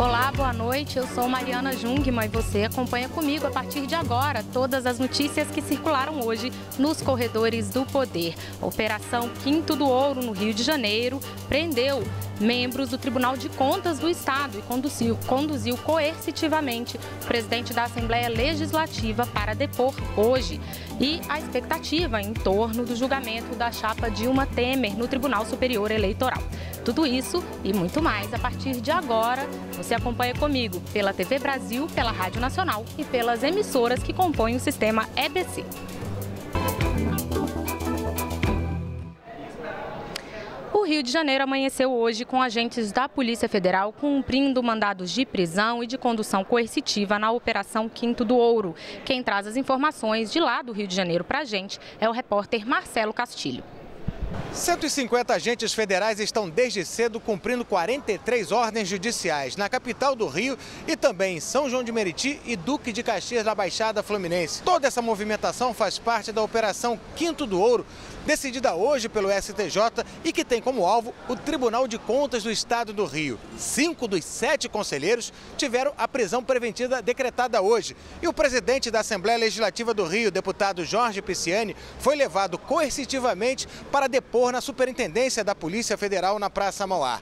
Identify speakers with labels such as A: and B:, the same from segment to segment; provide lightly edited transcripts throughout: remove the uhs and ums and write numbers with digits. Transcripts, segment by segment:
A: Olá, boa noite. Eu sou Mariana Jungmann e você acompanha comigo a partir de agora todas as notícias que circularam hoje nos corredores do poder. A Operação Quinto do Ouro, no Rio de Janeiro, prendeu membros do Tribunal de Contas do Estado e conduziu coercitivamente o presidente da Assembleia Legislativa para depor hoje. E a expectativa em torno do julgamento da chapa Dilma Temer no Tribunal Superior Eleitoral. Tudo isso e muito mais a partir de agora. Você acompanha comigo pela TV Brasil, pela Rádio Nacional e pelas emissoras que compõem o sistema EBC. O Rio de Janeiro amanheceu hoje com agentes da Polícia Federal cumprindo mandados de prisão e de condução coercitiva na Operação Quinto do Ouro. Quem traz as informações de lá do Rio de Janeiro para a gente é o repórter Marcelo Castilho.
B: 150 agentes federais estão desde cedo cumprindo 43 ordens judiciais na capital do Rio e também em São João de Meriti e Duque de Caxias da Baixada Fluminense. Toda essa movimentação faz parte da Operação Quinto do Ouro, decidida hoje pelo STJ e que tem como alvo o Tribunal de Contas do Estado do Rio. 5 dos 7 conselheiros tiveram a prisão preventiva decretada hoje. E o presidente da Assembleia Legislativa do Rio, deputado Jorge Pisciani, foi levado coercitivamente para depor na Superintendência da Polícia Federal na Praça Mauá.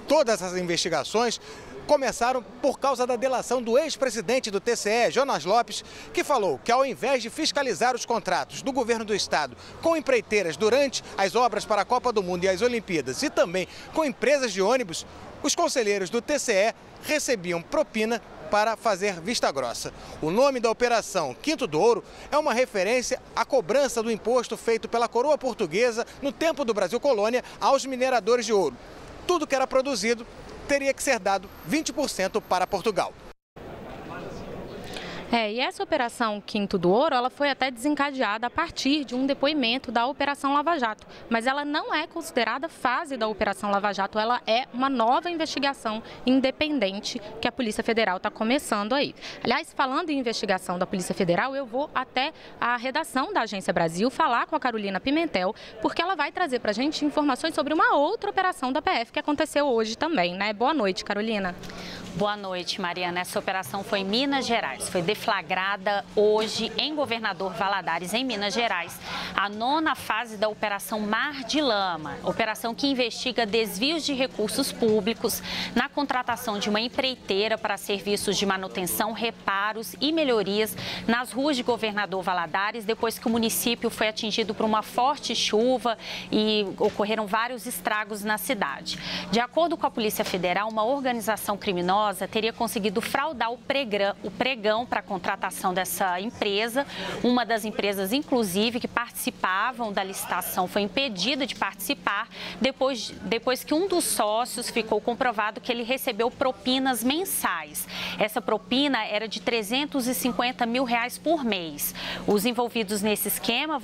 B: Todas as investigações começaram por causa da delação do ex-presidente do TCE, Jonas Lopes, que falou que ao invés de fiscalizar os contratos do governo do estado com empreiteiras durante as obras para a Copa do Mundo e as Olimpíadas e também com empresas de ônibus, os conselheiros do TCE recebiam propina para fazer vista grossa. O nome da Operação Quinto do Ouro é uma referência à cobrança do imposto feito pela coroa portuguesa no tempo do Brasil Colônia aos mineradores de ouro. Tudo que era produzido teria que ser dado 20% para Portugal.
A: E essa Operação Quinto do Ouro, ela foi até desencadeada a partir de um depoimento da Operação Lava Jato. Mas ela não é considerada fase da Operação Lava Jato, ela é uma nova investigação independente que a Polícia Federal está começando aí. Aliás, falando em investigação da Polícia Federal, eu vou até a redação da Agência Brasil falar com a Carolina Pimentel, porque ela vai trazer para a gente informações sobre uma outra operação da PF que aconteceu hoje também, né? Boa noite, Carolina.
C: Boa noite, Mariana. Essa operação foi em Minas Gerais. Foi deflagrada hoje em Governador Valadares, em Minas Gerais, a 9ª fase da Operação Mar de Lama. Operação que investiga desvios de recursos públicos na contratação de uma empreiteira para serviços de manutenção, reparos e melhorias nas ruas de Governador Valadares, depois que o município foi atingido por uma forte chuva e ocorreram vários estragos na cidade. De acordo com a Polícia Federal, uma organização criminosa teria conseguido fraudar o pregão para a contratação dessa empresa. Uma das empresas, inclusive, que participavam da licitação foi impedida de participar depois que um dos sócios ficou comprovado que ele recebeu propinas mensais. Essa propina era de R$350 mil por mês. Os envolvidos nesse esquema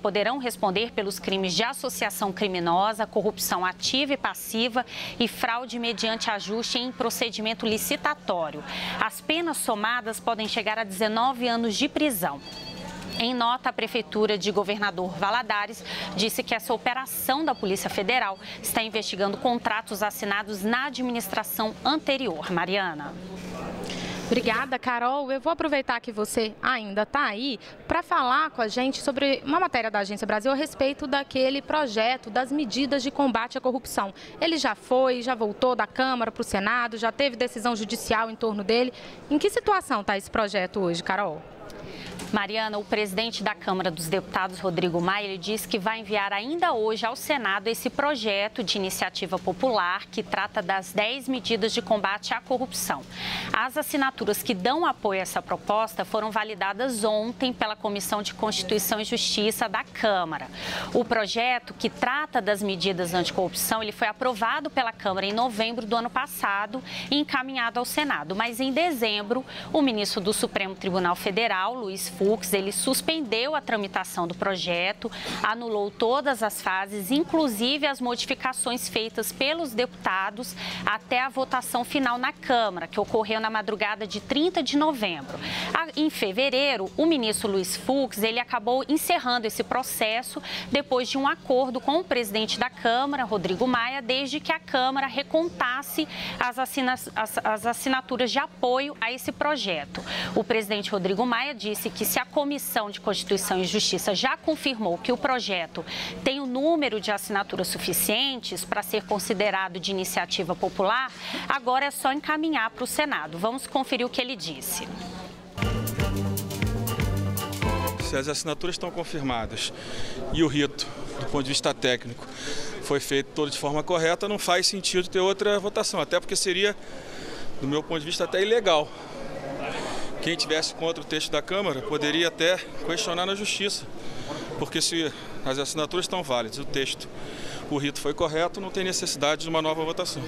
C: poderão responder pelos crimes de associação criminosa, corrupção ativa e passiva e fraude mediante ajuste em procedimento licitatório. As penas somadas podem chegar a 19 anos de prisão. Em nota, a Prefeitura de Governador Valadares disse que essa operação da Polícia Federal está investigando contratos assinados na administração anterior. Mariana.
A: Obrigada, Carol. Eu vou aproveitar que você ainda está aí para falar com a gente sobre uma matéria da Agência Brasil a respeito daquele projeto das medidas de combate à corrupção. Ele já voltou da Câmara para o Senado, já teve decisão judicial em torno dele. Em que situação está esse projeto hoje, Carol?
C: Mariana, o presidente da Câmara dos Deputados, Rodrigo Maia, ele disse que vai enviar ainda hoje ao Senado esse projeto de iniciativa popular que trata das 10 medidas de combate à corrupção. As assinaturas que dão apoio a essa proposta foram validadas ontem pela Comissão de Constituição e Justiça da Câmara. O projeto, que trata das medidas anticorrupção, ele foi aprovado pela Câmara em novembro do ano passado e encaminhado ao Senado. Mas em dezembro, o ministro do Supremo Tribunal Federal, Luiz Fux, Fux, ele suspendeu a tramitação do projeto, anulou todas as fases, inclusive as modificações feitas pelos deputados até a votação final na Câmara, que ocorreu na madrugada de 30 de novembro. Em fevereiro, o ministro Luiz Fux, ele acabou encerrando esse processo depois de um acordo com o presidente da Câmara, Rodrigo Maia, desde que a Câmara recontasse as assinaturas de apoio a esse projeto. O presidente Rodrigo Maia disse que se a Comissão de Constituição e Justiça já confirmou que o projeto tem o número de assinaturas suficientes para ser considerado de iniciativa popular, agora é só encaminhar para o Senado. Vamos conferir o que ele disse.
D: Se as assinaturas estão confirmadas e o rito, do ponto de vista técnico, foi feito todo de forma correta, não faz sentido ter outra votação, até porque seria, do meu ponto de vista, até ilegal. Quem tivesse contra o texto da Câmara poderia até questionar na Justiça, porque se as assinaturas estão válidas, o rito foi correto, não tem necessidade de uma nova votação.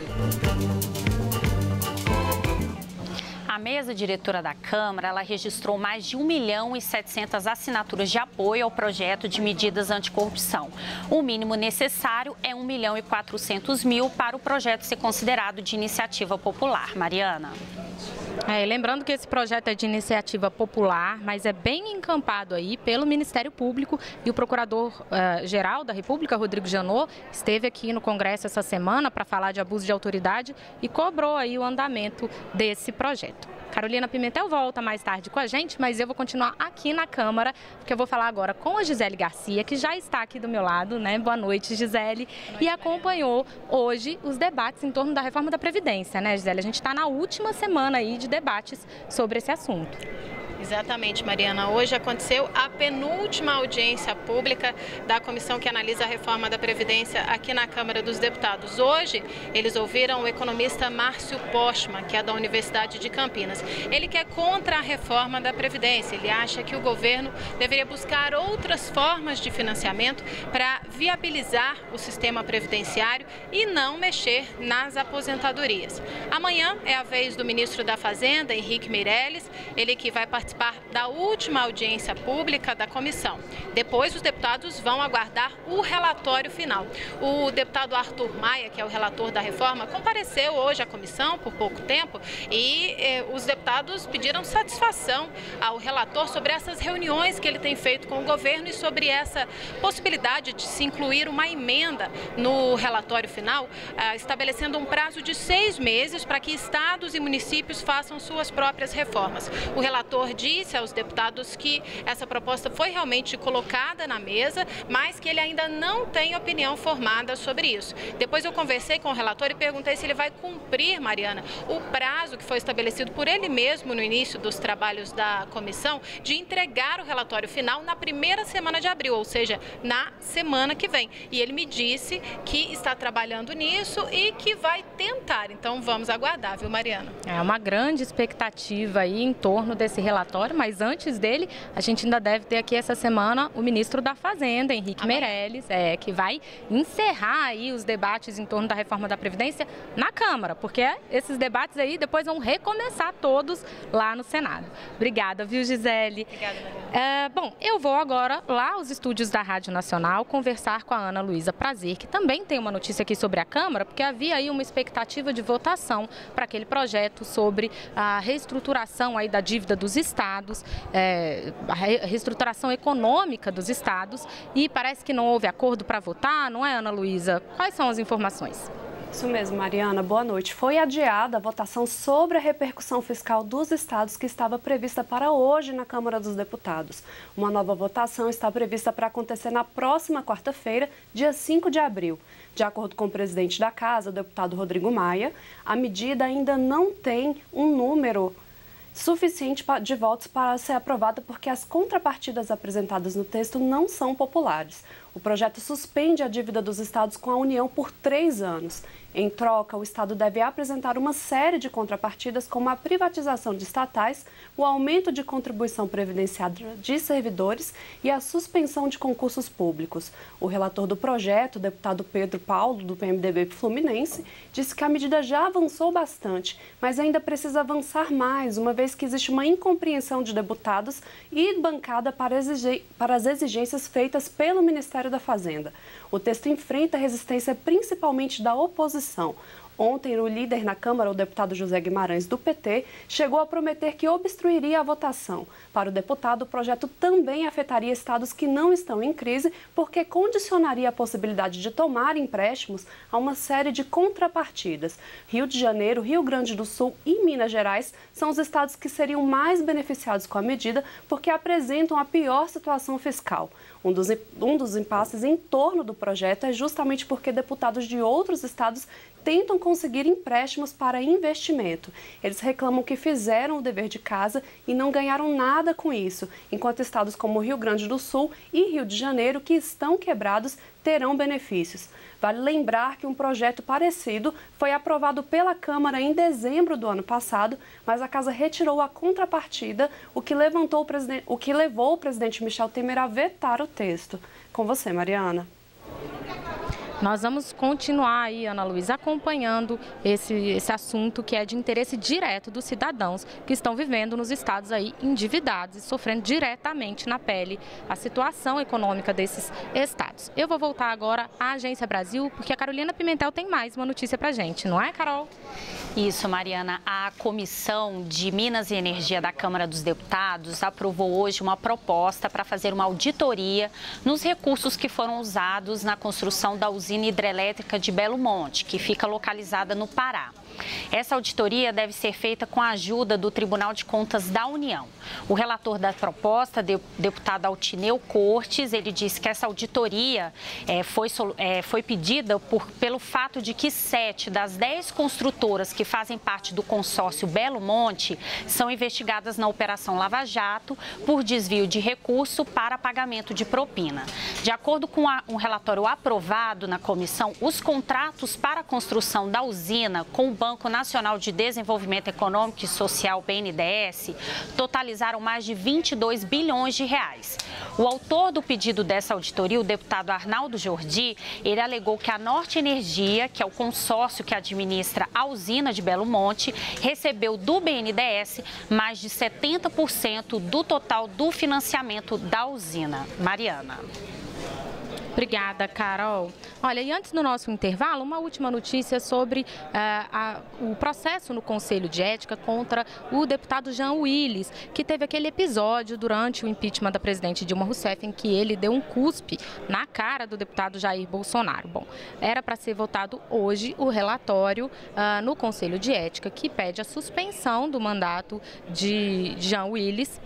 C: A mesa diretora da Câmara, ela registrou mais de 1.700.000 assinaturas de apoio ao projeto de medidas anticorrupção. O mínimo necessário é 1.400.000 para o projeto ser considerado de iniciativa popular. Mariana.
A: Lembrando que esse projeto é de iniciativa popular, mas é bem encampado aí pelo Ministério Público, e o Procurador-Geral da República, Rodrigo Janot, esteve aqui no Congresso essa semana para falar de abuso de autoridade e cobrou aí o andamento desse projeto. Carolina Pimentel volta mais tarde com a gente, mas eu vou continuar aqui na Câmara, porque eu vou falar agora com a Gisele Garcia, que já está aqui do meu lado, né? Boa noite, Gisele, e acompanhou hoje os debates em torno da reforma da Previdência, né, Gisele? A gente está na última semana aí de debates sobre esse assunto.
E: Exatamente, Mariana. Hoje aconteceu a penúltima audiência pública da comissão que analisa a reforma da Previdência aqui na Câmara dos Deputados. Hoje, eles ouviram o economista Márcio Postman, que é da Universidade de Campinas. Ele que é contra a reforma da Previdência. Ele acha que o governo deveria buscar outras formas de financiamento para viabilizar o sistema previdenciário e não mexer nas aposentadorias. Amanhã é a vez do ministro da Fazenda, Henrique Meirelles, ele que vai participar da última audiência pública da comissão. Depois, os deputados vão aguardar o relatório final. O deputado Arthur Maia, que é o relator da reforma, compareceu hoje à comissão por pouco tempo e os deputados pediram satisfação ao relator sobre essas reuniões que ele tem feito com o governo e sobre essa possibilidade de se incluir uma emenda no relatório final, estabelecendo um prazo de 6 meses para que estados e municípios façam suas próprias reformas. O relator disse aos deputados que essa proposta foi realmente colocada na mesa, mas que ele ainda não tem opinião formada sobre isso. Depois eu conversei com o relator e perguntei se ele vai cumprir, Mariana, o prazo que foi estabelecido por ele mesmo no início dos trabalhos da comissão de entregar o relatório final na primeira semana de abril, ou seja, na semana que vem. E ele me disse que está trabalhando nisso e que vai tentar. Então vamos aguardar, viu, Mariana?
A: É uma grande expectativa aí em torno desse relatório, mas antes dele, a gente ainda deve ter aqui essa semana o ministro da Fazenda, Henrique Meirelles, que vai encerrar aí os debates em torno da reforma da Previdência na Câmara, porque esses debates aí depois vão recomeçar todos lá no Senado. Obrigada, viu, Gisele?
E: Obrigada, Mariana.
A: Bom, eu vou agora lá aos estúdios da Rádio Nacional conversar com a Ana Luísa Prazer, que também tem uma notícia aqui sobre a Câmara, porque havia aí uma expectativa de votação para aquele projeto sobre a reestruturação aí da dívida dos estados, a reestruturação econômica dos estados, e parece que não houve acordo para votar, não é, Ana Luísa? Quais são as informações?
F: Isso mesmo, Mariana. Boa noite. Foi adiada a votação sobre a repercussão fiscal dos estados que estava prevista para hoje na Câmara dos Deputados. Uma nova votação está prevista para acontecer na próxima quarta-feira, dia 5 de abril. De acordo com o presidente da Casa, o deputado Rodrigo Maia, a medida ainda não tem um número suficiente de votos para ser aprovada porque as contrapartidas apresentadas no texto não são populares. O projeto suspende a dívida dos estados com a União por 3 anos. Em troca, o Estado deve apresentar uma série de contrapartidas, como a privatização de estatais, o aumento de contribuição previdenciária de servidores e a suspensão de concursos públicos. O relator do projeto, o deputado Pedro Paulo, do PMDB Fluminense, disse que a medida já avançou bastante, mas ainda precisa avançar mais, uma vez que existe uma incompreensão de deputados e bancada para as exigências feitas pelo Ministério da Fazenda. O texto enfrenta resistência principalmente da oposição. Ontem, o líder na Câmara, o deputado José Guimarães, do PT, chegou a prometer que obstruiria a votação. Para o deputado, o projeto também afetaria estados que não estão em crise, porque condicionaria a possibilidade de tomar empréstimos a uma série de contrapartidas. Rio de Janeiro, Rio Grande do Sul e Minas Gerais são os estados que seriam mais beneficiados com a medida, porque apresentam a pior situação fiscal. Um dos impasses em torno do projeto é justamente porque deputados de outros estados tentam conseguir empréstimos para investimento. Eles reclamam que fizeram o dever de casa e não ganharam nada com isso, enquanto estados como Rio Grande do Sul e Rio de Janeiro, que estão quebrados, terão benefícios. Vale lembrar que um projeto parecido foi aprovado pela Câmara em dezembro do ano passado, mas a Casa retirou a contrapartida, o que levou o presidente Michel Temer a vetar o texto. Com você, Mariana.
A: Nós vamos continuar aí, Ana Luísa, acompanhando esse assunto que é de interesse direto dos cidadãos que estão vivendo nos estados aí endividados e sofrendo diretamente na pele a situação econômica desses estados. Eu vou voltar agora à Agência Brasil, porque a Carolina Pimentel tem mais uma notícia pra gente, não é, Carol?
C: Isso, Mariana. A Comissão de Minas e Energia da Câmara dos Deputados aprovou hoje uma proposta para fazer uma auditoria nos recursos que foram usados na construção da usina hidrelétrica de Belo Monte, que fica localizada no Pará. Essa auditoria deve ser feita com a ajuda do Tribunal de Contas da União. O relator da proposta, deputado Altineu Cortes, ele disse que essa auditoria foi pedida pelo fato de que 7 das 10 construtoras que fazem parte do consórcio Belo Monte são investigadas na Operação Lava Jato por desvio de recurso para pagamento de propina. De acordo com um relatório aprovado na comissão, os contratos para a construção da usina com o Banco Nacional de Desenvolvimento Econômico e Social, BNDES, totalizaram mais de 22 bilhões de reais. O autor do pedido dessa auditoria, o deputado Arnaldo Jordi, ele alegou que a Norte Energia, que é o consórcio que administra a usina de Belo Monte, recebeu do BNDES mais de 70% do total do financiamento da usina. Mariana.
A: Obrigada, Carol. Olha, e antes do nosso intervalo, uma última notícia sobre o processo no Conselho de Ética contra o deputado Jean Willis, que teve aquele episódio durante o impeachment da presidente Dilma Rousseff em que ele deu um cuspe na cara do deputado Jair Bolsonaro. Bom, era para ser votado hoje o relatório no Conselho de Ética que pede a suspensão do mandato de Jean Willis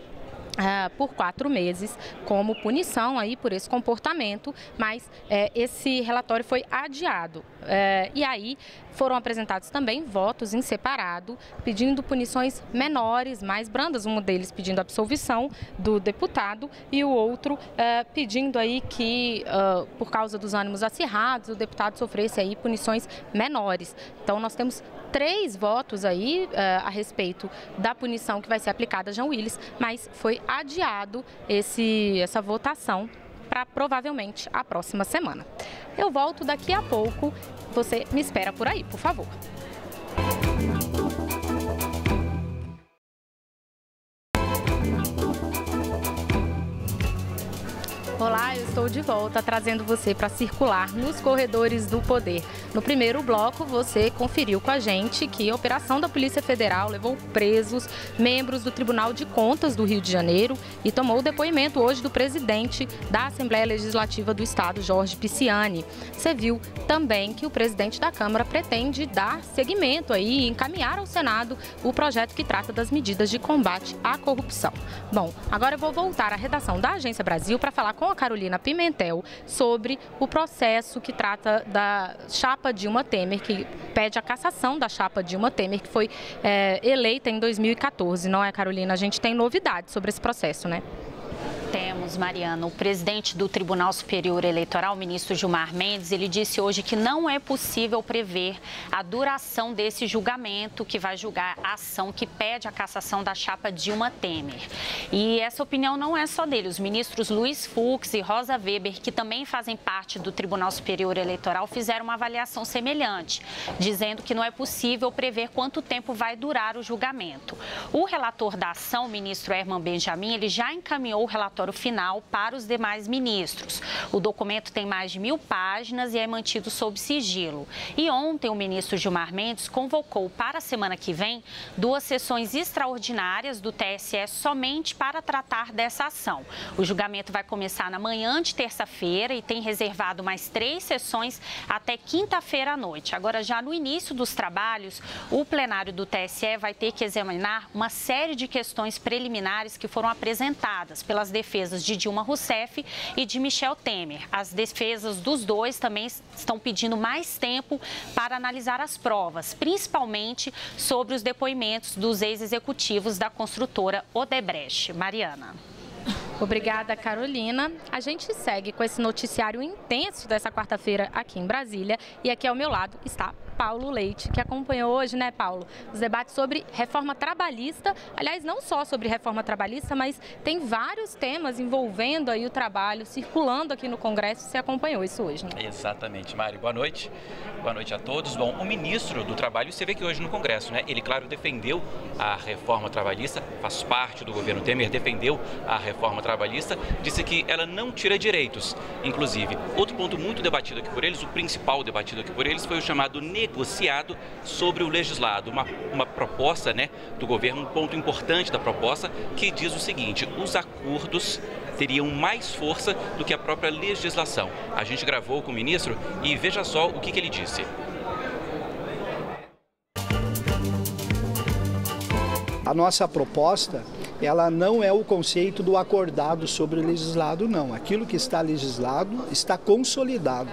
A: por 4 meses como punição aí por esse comportamento, mas esse relatório foi adiado. E aí foram apresentados também votos em separado, pedindo punições menores, mais brandas, um deles pedindo absolvição do deputado e o outro pedindo aí que, por causa dos ânimos acirrados, o deputado sofresse aí punições menores. Então nós temos 3 votos aí a respeito da punição que vai ser aplicada a Jean Willis, mas foi adiado essa votação para provavelmente a próxima semana. Eu volto daqui a pouco, você me espera por aí, por favor. Olá, eu estou de volta trazendo você para circular nos corredores do poder. No primeiro bloco, você conferiu com a gente que a operação da Polícia Federal levou presos membros do Tribunal de Contas do Rio de Janeiro e tomou o depoimento hoje do presidente da Assembleia Legislativa do Estado, Jorge Pisciani. Você viu também que o presidente da Câmara pretende dar seguimento aí e encaminhar ao Senado o projeto que trata das medidas de combate à corrupção. Bom, agora eu vou voltar à redação da Agência Brasil para falar com a Carolina Pimentel sobre o processo que trata da chapa Dilma Temer, que pede a cassação da chapa Dilma Temer, que foi eleita em 2014, não é, Carolina? A gente tem novidades sobre esse processo, né?
C: Temos, Mariana. O presidente do Tribunal Superior Eleitoral, o ministro Gilmar Mendes, ele disse hoje que não é possível prever a duração desse julgamento que vai julgar a ação que pede a cassação da chapa Dilma Temer. E essa opinião não é só dele. Os ministros Luiz Fux e Rosa Weber, que também fazem parte do Tribunal Superior Eleitoral, fizeram uma avaliação semelhante, dizendo que não é possível prever quanto tempo vai durar o julgamento. O relator da ação, o ministro Herman Benjamin, ele já encaminhou o relatório final para os demais ministros. O documento tem mais de 1000 páginas e é mantido sob sigilo. E ontem o ministro Gilmar Mendes convocou para a semana que vem 2 sessões extraordinárias do TSE somente para tratar dessa ação. O julgamento vai começar na manhã de terça-feira e tem reservado mais 3 sessões até quinta-feira à noite. Agora, já no início dos trabalhos, o plenário do TSE vai ter que examinar uma série de questões preliminares que foram apresentadas pelas defesas de Dilma Rousseff e de Michel Temer. As defesas dos dois também estão pedindo mais tempo para analisar as provas, principalmente sobre os depoimentos dos ex-executivos da construtora Odebrecht. Mariana.
A: Obrigada, Carolina. A gente segue com esse noticiário intenso dessa quarta-feira aqui em Brasília. E aqui ao meu lado está Paulo Leite, que acompanhou hoje, né, Paulo, os debates sobre reforma trabalhista. Aliás, não só sobre reforma trabalhista, mas tem vários temas envolvendo aí o trabalho, circulando aqui no Congresso. Você acompanhou isso hoje, né?
G: Exatamente, Mari. Boa noite. Boa noite a todos. Bom, o ministro do Trabalho, você vê que hoje no Congresso, né? Ele, claro, defendeu a reforma trabalhista, faz parte do governo Temer, defendeu a reforma trabalhista, disse que ela não tira direitos, inclusive. Outro ponto muito debatido aqui por eles, o principal debatido aqui por eles, foi o chamado negociado sobre o legislado, uma proposta, né, do governo, um ponto importante da proposta, que diz o seguinte: os acordos teriam mais força do que a própria legislação. A gente gravou com o ministro e veja só o que ele disse.
H: A nossa proposta, ela não é o conceito do acordado sobre o legislado, não. Aquilo que está legislado está consolidado.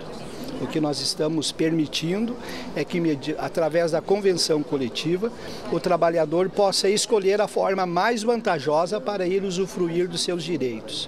H: O que nós estamos permitindo é que, através da convenção coletiva, o trabalhador possa escolher a forma mais vantajosa para ele usufruir dos seus direitos.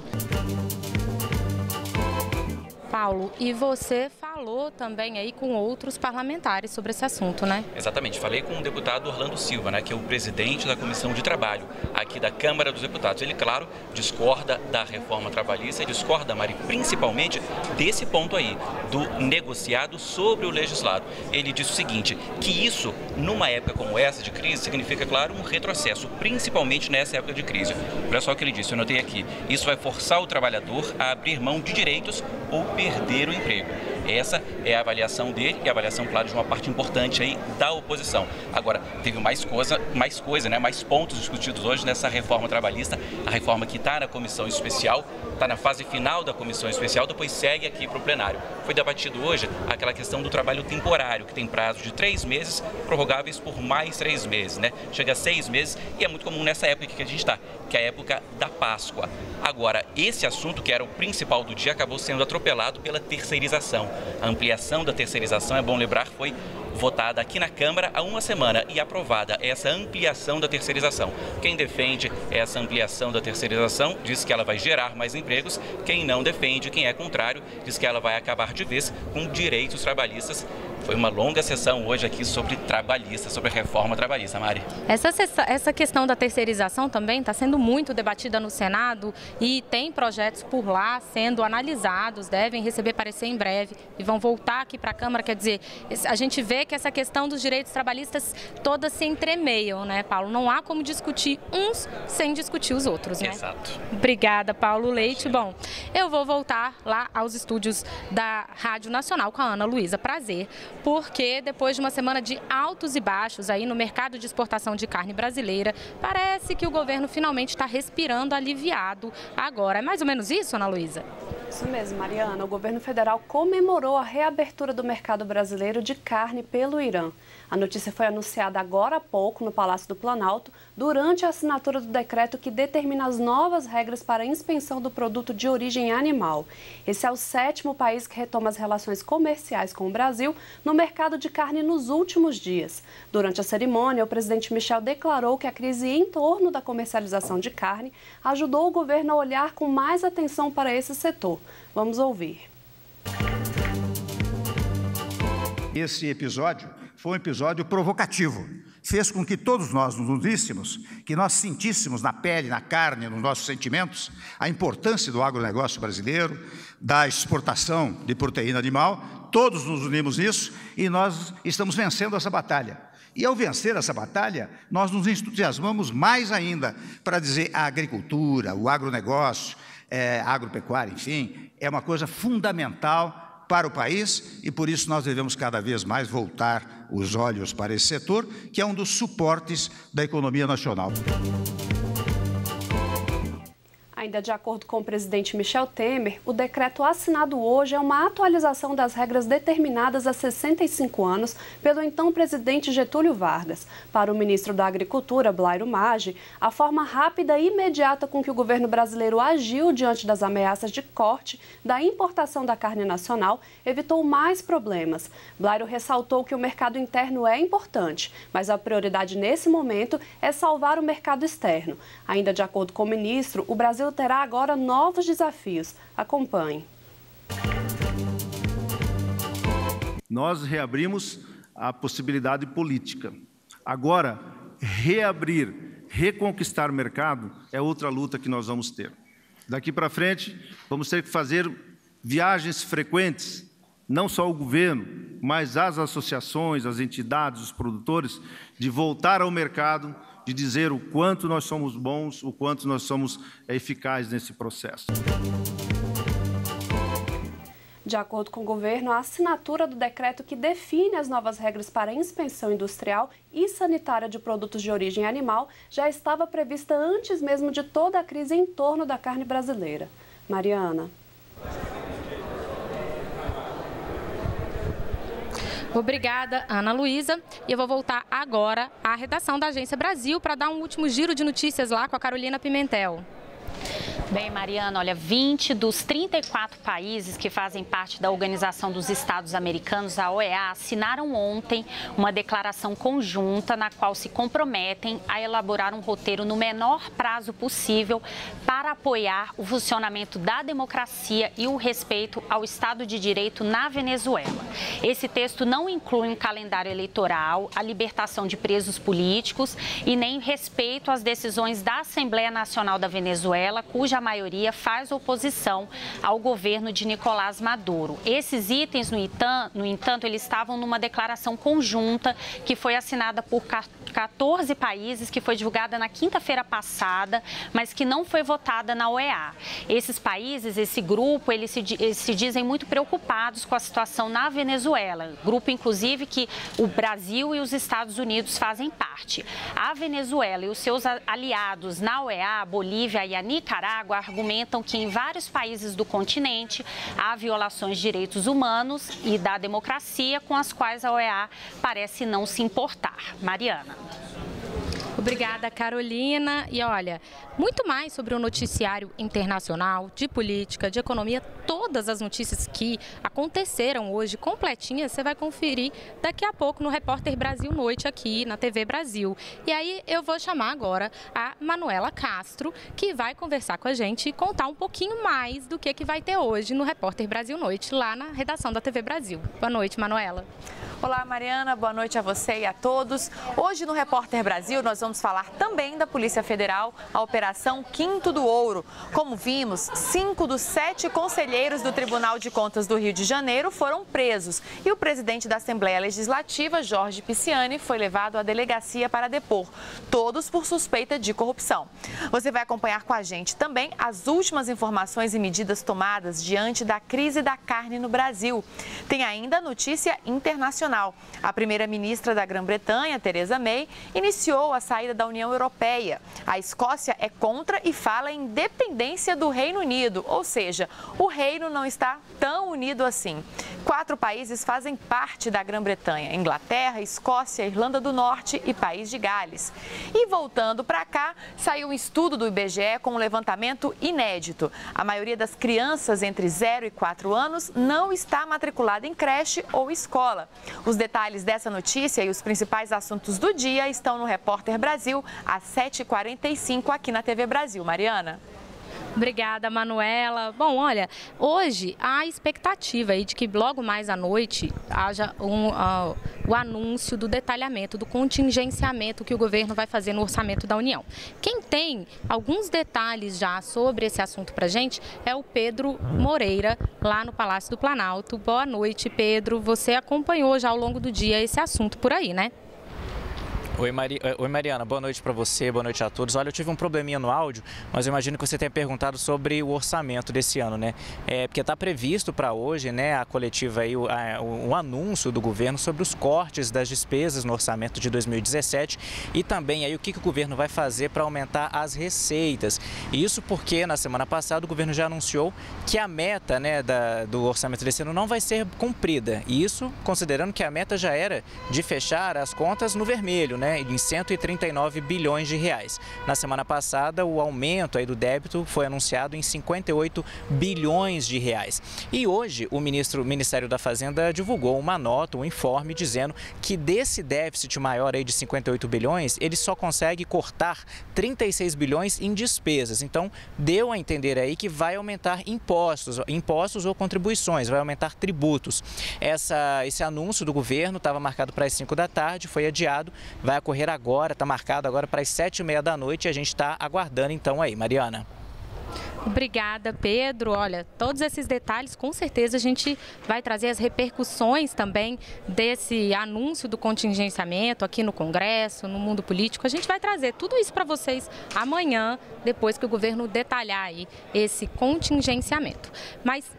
A: Paulo, e você falou também aí com outros parlamentares sobre esse assunto, né?
G: Exatamente, falei com o deputado Orlando Silva, né, que é o presidente da Comissão de Trabalho aqui da Câmara dos Deputados. Ele, claro, discorda da reforma trabalhista, discorda, Mari, principalmente desse ponto aí, do negociado sobre o legislado. Ele disse o seguinte, que isso, numa época como essa de crise, significa, claro, um retrocesso, principalmente nessa época de crise. Olha só o que ele disse, eu anotei aqui, isso vai forçar o trabalhador a abrir mão de direitos ou perder o emprego. Essa é a avaliação dele e a avaliação, claro, de uma parte importante aí da oposição. Agora, teve mais coisa, né? Mais pontos discutidos hoje nessa reforma trabalhista, a reforma que está na comissão especial, está na fase final da comissão especial, depois segue aqui para o plenário. Foi debatido hoje aquela questão do trabalho temporário, que tem prazo de 3 meses, prorrogáveis por mais 3 meses, né? Chega a 6 meses e é muito comum nessa época que a gente está, que é a época da Páscoa. Agora, esse assunto, que era o principal do dia, acabou sendo atropelado pela terceirização. A ampliação da terceirização, é bom lembrar, foi votada aqui na Câmara há uma semana e aprovada essa ampliação da terceirização. Quem defende essa ampliação da terceirização diz que ela vai gerar mais empregos. Quem não defende, quem é contrário, diz que ela vai acabar de vez com direitos trabalhistas. Foi uma longa sessão hoje aqui sobre trabalhista, sobre reforma trabalhista, Mari.
A: Essa questão da terceirização também está sendo muito debatida no Senado e tem projetos por lá sendo analisados, devem receber parecer em breve e vão voltar aqui para a Câmara. Quer dizer, a gente vê que essa questão dos direitos trabalhistas todas se entremeiam, né, Paulo? Não há como discutir uns sem discutir os outros, né?
G: Exato.
A: Obrigada, Paulo Leite. Bom, eu vou voltar lá aos estúdios da Rádio Nacional com a Ana Luísa Prazer, porque depois de uma semana de altos e baixos aí no mercado de exportação de carne brasileira, parece que o governo finalmente está respirando aliviado agora. É mais ou menos isso, Ana Luísa?
F: Isso mesmo, Mariana. O governo federal comemorou a reabertura do mercado brasileiro de carne pelo Irã. A notícia foi anunciada agora há pouco no Palácio do Planalto, durante a assinatura do decreto que determina as novas regras para a inspeção do produto de origem animal. Esse é o 7º país que retoma as relações comerciais com o Brasil no mercado de carne nos últimos dias. Durante a cerimônia, o presidente Michel declarou que a crise em torno da comercialização de carne ajudou o governo a olhar com mais atenção para esse setor. Vamos ouvir.
I: Esse episódio foi um episódio provocativo. Fez com que todos nós nos uníssemos, que nós sentíssemos na pele, na carne, nos nossos sentimentos, a importância do agronegócio brasileiro, da exportação de proteína animal. Todos nos unimos nisso e nós estamos vencendo essa batalha. E ao vencer essa batalha, nós nos entusiasmamos mais ainda para dizer a agricultura, o agronegócio, a agropecuária, enfim, é uma coisa fundamental para o país e por isso nós devemos cada vez mais voltar os olhos para esse setor, que é um dos suportes da economia nacional.
F: Ainda de acordo com o presidente Michel Temer, o decreto assinado hoje é uma atualização das regras determinadas há 65 anos pelo então presidente Getúlio Vargas. Para o ministro da Agricultura, Blairo Maggi, a forma rápida e imediata com que o governo brasileiro agiu diante das ameaças de corte da importação da carne nacional evitou mais problemas. Blairo ressaltou que o mercado interno é importante, mas a prioridade nesse momento é salvar o mercado externo. Ainda de acordo com o ministro, o Brasil terá agora novos desafios. Acompanhe.
J: Nós reabrimos a possibilidade política. Agora, reabrir, reconquistar o mercado é outra luta que nós vamos ter. Daqui para frente, vamos ter que fazer viagens frequentes, não só o governo, mas as associações, as entidades, os produtores, de voltar ao mercado, de dizer o quanto nós somos bons, o quanto nós somos eficazes nesse processo.
F: De acordo com o governo, a assinatura do decreto que define as novas regras para a inspeção industrial e sanitária de produtos de origem animal já estava prevista antes mesmo de toda a crise em torno da carne brasileira. Mariana.
A: Obrigada, Ana Luísa. E eu vou voltar agora à redação da Agência Brasil para dar um último giro de notícias lá com a Carolina Pimentel.
C: Bem, Mariana, olha, 20 dos 34 países que fazem parte da Organização dos Estados Americanos, a OEA, assinaram ontem uma declaração conjunta na qual se comprometem a elaborar um roteiro no menor prazo possível para apoiar o funcionamento da democracia e o respeito ao Estado de Direito na Venezuela. Esse texto não inclui um calendário eleitoral, a libertação de presos políticos e nem respeito às decisões da Assembleia Nacional da Venezuela, cuja maioria faz oposição ao governo de Nicolás Maduro. Esses itens, no entanto, eles estavam numa declaração conjunta que foi assinada por 14 países, que foi divulgada na quinta-feira passada, mas que não foi votada na OEA. Esses países, esse grupo, eles se dizem muito preocupados com a situação na Venezuela. Grupo, inclusive, que o Brasil e os Estados Unidos fazem parte. A Venezuela e os seus aliados na OEA, a Bolívia e a Nicarágua, argumentam que em vários países do continente há violações de direitos humanos e da democracia com as quais a OEA parece não se importar. Mariana.
A: Obrigada, Carolina. E olha, muito mais sobre o noticiário internacional, de política, de economia, todas as notícias que aconteceram hoje completinhas, você vai conferir daqui a pouco no Repórter Brasil Noite aqui na TV Brasil. E aí eu vou chamar agora a Manuela Castro, que vai conversar com a gente e contar um pouquinho mais do que vai ter hoje no Repórter Brasil Noite, lá na redação da TV Brasil. Boa noite, Manuela.
K: Olá, Mariana. Boa noite a você e a todos. Hoje no Repórter Brasil nós vamos falar também da Polícia Federal, a Operação Quinto do Ouro. Como vimos, 5 dos 7 conselheiros do Tribunal de Contas do Rio de Janeiro foram presos e o presidente da Assembleia Legislativa, Jorge Pisciani, foi levado à delegacia para depor, todos por suspeita de corrupção. Você vai acompanhar com a gente também as últimas informações e medidas tomadas diante da crise da carne no Brasil. Tem ainda notícia internacional. nacional. A primeira-ministra da Grã-Bretanha, Theresa May, iniciou a saída da União Europeia. A Escócia é contra e fala em dependência do Reino Unido, ou seja, o reino não está tão unido assim. 4 países fazem parte da Grã-Bretanha: Inglaterra, Escócia, Irlanda do Norte e País de Gales. E voltando para cá, saiu um estudo do IBGE com um levantamento inédito. A maioria das crianças entre 0 e 4 anos não está matriculada em creche ou escola. Os detalhes dessa notícia e os principais assuntos do dia estão no Repórter Brasil, às 7h45, aqui na TV Brasil. Mariana.
A: Obrigada, Manuela. Bom, olha, hoje há a expectativa aí de que logo mais à noite haja o anúncio do detalhamento, do contingenciamento que o governo vai fazer no orçamento da União. Quem tem alguns detalhes já sobre esse assunto pra gente é o Pedro Moreira, lá no Palácio do Planalto. Boa noite, Pedro. Você acompanhou já ao longo do dia esse assunto por aí, né?
L: Oi, Mariana, boa noite para você, boa noite a todos. Olha, eu tive um probleminha no áudio, mas eu imagino que você tenha perguntado sobre o orçamento desse ano, né? Porque está previsto para hoje, né, a coletiva aí, o anúncio do governo sobre os cortes das despesas no orçamento de 2017 e também aí o que o governo vai fazer para aumentar as receitas. Isso porque na semana passada o governo já anunciou que a meta, né, do orçamento desse ano não vai ser cumprida. E isso considerando que a meta já era de fechar as contas no vermelho, né? Em 139 bilhões de reais. Na semana passada, o aumento aí do débito foi anunciado em 58 bilhões de reais. E hoje, o Ministério da Fazenda divulgou uma nota, um informe, dizendo que desse déficit maior aí de 58 bilhões, ele só consegue cortar 36 bilhões em despesas. Então, deu a entender aí que vai aumentar impostos ou contribuições, vai aumentar tributos. Esse anúncio do governo estava marcado para as 5 da tarde, foi adiado, vai ocorrer agora, está marcado agora para as 7h30 da noite e a gente está aguardando então aí, Mariana.
A: Obrigada, Pedro. Olha, todos esses detalhes, com certeza a gente vai trazer as repercussões também desse anúncio do contingenciamento aqui no Congresso, no mundo político. A gente vai trazer tudo isso para vocês amanhã, depois que o governo detalhar aí esse contingenciamento. Mas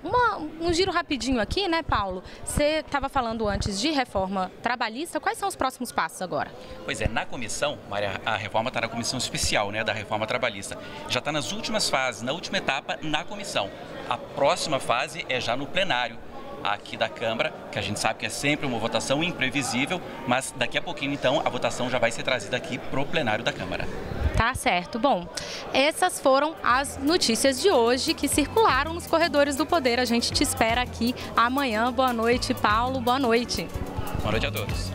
A: um giro rapidinho aqui, né, Paulo? Você estava falando antes de reforma trabalhista. Quais são os próximos passos agora?
G: Pois é, na comissão, Maria, a reforma está na comissão especial, né, da reforma trabalhista. Já está nas últimas fases, na última etapa na comissão. A próxima fase é já no plenário aqui da Câmara, que a gente sabe que é sempre uma votação imprevisível, mas daqui a pouquinho, então, a votação já vai ser trazida aqui para o plenário da Câmara.
A: Tá certo. Bom, essas foram as notícias de hoje que circularam nos corredores do poder. A gente te espera aqui amanhã. Boa noite, Paulo. Boa noite.
G: Boa noite a todos.